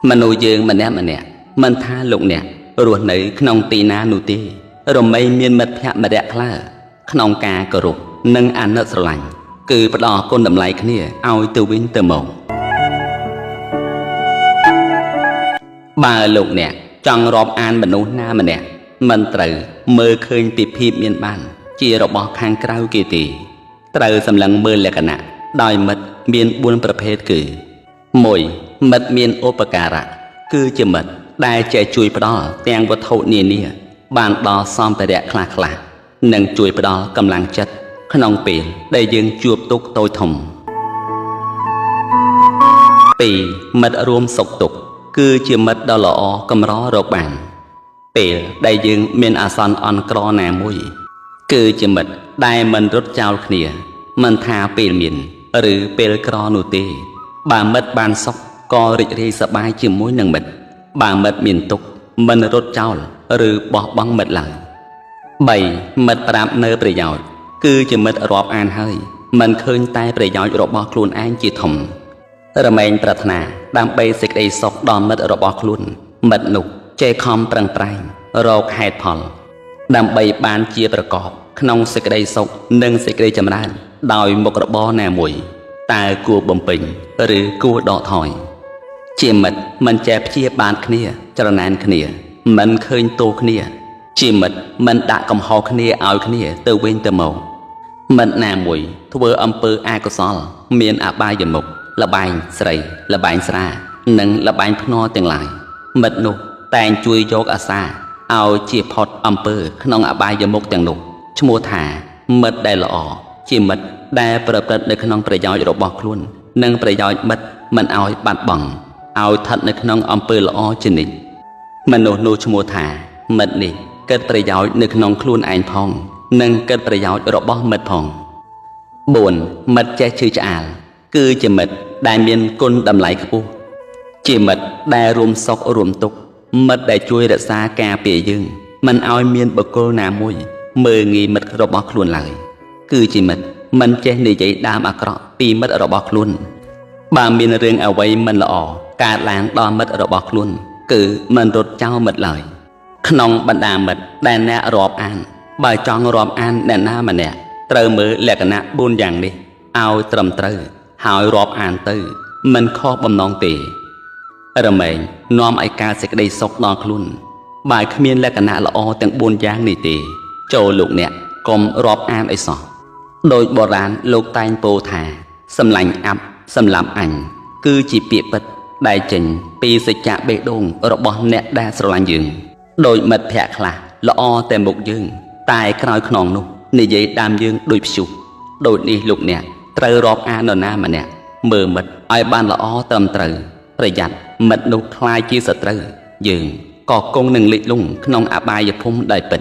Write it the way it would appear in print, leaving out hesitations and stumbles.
មនុស្សយើងម្នាក់មិនថាលោកអ្នករស់នៅក្នុងទីណានោះទេរមែងមានមិត្តភក្តិម្នាក់ខ្លះក្នុងការគោរពនិងអាណិតស្រឡាញ់គឺផ្ដល់គុណតម្លៃគ្នាឲ្យទៅវិញទៅមកបើលោកអ្នកចង់រាប់អានមនុស្សណាម្នាក់មិនត្រូវមើលឃើញពីភាពមានបានជារបស់ខាងក្រៅគេទេត្រូវសម្លឹងមើលលក្ខណៈដោយមិត្តមាន4ប្រភេទគឺ 1. មិត្តមានឧបការៈគឺជាមិត្តដែលចេះជួយផ្ដល់ទាំងវត្ថុនានាបានដល់សម្ភារៈខ្លះនិងជួយផ្ដល់កម្លាំងចិត្តក្នុងពេលដែលយើងជួបទុក្ខតូចធំ 2. មិត្តរួមសុខទុក្ខគឺជាមិត្តដ៏ល្អកម្ររកបានពេលដែលយើងមានអាសន្នអន់ក្រណាមួយគឺជាមិត្តដែលមិនរត់ចោលគ្នាមិនថាពេលមានឬពេលក្រនោះទេបើមិត្តបានសុខក៏រីករាយសប្បាយជាមួយនឹងមិត្តបើមិត្តមានទុក្ខមិនរត់ចោលឬបោះបង់មិត្តឡើយ 3. មិត្តប្រាប់នៅប្រយោជន៍គឺជាមិត្តរាប់អានហើយមិនឃើញតែប្រយោជន៍របស់ខ្លួនឯងជាធំរមែងប្រាថ្នាដើម្បីសេចក្តីសុខដល់មិត្តរបស់ខ្លួនមិត្តនោះចេះខំប្រឹងប្រែងរកហេតុផលដើម្បីបានជាប្រកបក្នុងសេចក្តីសុខនិងសេចក្តីចម្រើនដោយមុខរបរណាមួយតើគួរបំពេញឬគួរដកថយជាមិត្តមិនចេះព្យាបាទគ្នាច្រណែនគ្នាមិនឃើញទោសគ្នាជាមិត្តមិនដាក់កំហុសគ្នាឲ្យគ្នាទៅវិញទៅមកមិត្តណាមួយធ្វើអំពើអកុសលមានអបាយមុខលបែងស្រីលបែងស្រានិងលបែងភ្នាល់ទាំងឡាយមិត្តនោះតែងជួយយកអាសាឲ្យជាផុតអំពើក្នុងអបាយមុខទាំងនោះឈ្មោះថាមិត្តដែលល្អជាមិត្តដែលប្រព្រឹត្តនៅក្នុងប្រយោជន៍របស់ខ្លួននិងប្រយោជន៍មិត្តមិនឲ្យបាត់បង់ឲ្យស្ថិតនៅក្នុងអំពើល្អជានិច្ចមនុស្សនោះឈ្មោះថាមិត្តនេះគិតប្រយោជន៍នៅក្នុងខ្លួនឯងផងនិងគិតប្រយោជន៍របស់មិត្តផង 4. មិត្តចេះឈឺឆ្អាលគឺជាមិត្តដែលមានគុណតម្លៃខ្ពស់ជាមិត្តដែលរួមសុខរួមទុក្ខមិត្តដែលជួយរក្សាការពារយើងមិនឲ្យមានបុគ្គលណាមួយមើលងាយមិត្តរបស់ខ្លួនឡើយគឺជាមិត្តមិនចេះនិយាយដើមអាក្រក់ពីមិត្តរបស់ខ្លួនបើមានរឿងអ្វីមិនល្អកើតឡើងដល់មិត្តរបស់ខ្លួនគឺមិនរត់ចោលមិត្តឡើយក្នុងបណ្ដាមិត្តដែលអ្នករាប់អានបើចង់រាប់អានអ្នកណាម្នាក់ត្រូវមើលលក្ខណៈ4យ៉ាងនេះឲ្យត្រឹមត្រូវហើយរាប់អានទៅមិនខុសបំណងទេរមែងនាំឲ្យកើតសេចក្តីសុខដល់ខ្លួនបើគ្មានលក្ខណៈល្អទាំង4យ៉ាងនេះទេចូលលោកអ្នកកុំរាប់អានឲ្យសោះដោយបុរាណលោកតែងពោលថាសម្លាញ់អាប់សម្លាប់អញគឺជាពាក្យពិតដែលចេញពីសច្ចៈបេះដូងរបស់អ្នកដែលស្រឡាញ់យើងដោយមិត្តភក្តិខ្លះល្អតែមុខយើងតែក្រោយខ្នងនោះនិយាយដើមយើងដូចព្យុះដូចនេះលោកអ្នកត្រូវរាប់អាននរណាម្នាក់មើលមិត្តឲ្យបានល្អត្រឹមត្រូវប្រយ័ត្នមិត្តនោះខ្លាយជាសត្រូវយើងក៏គង់នឹងលិចលង់ក្នុងអបាយភូមិដែរពិត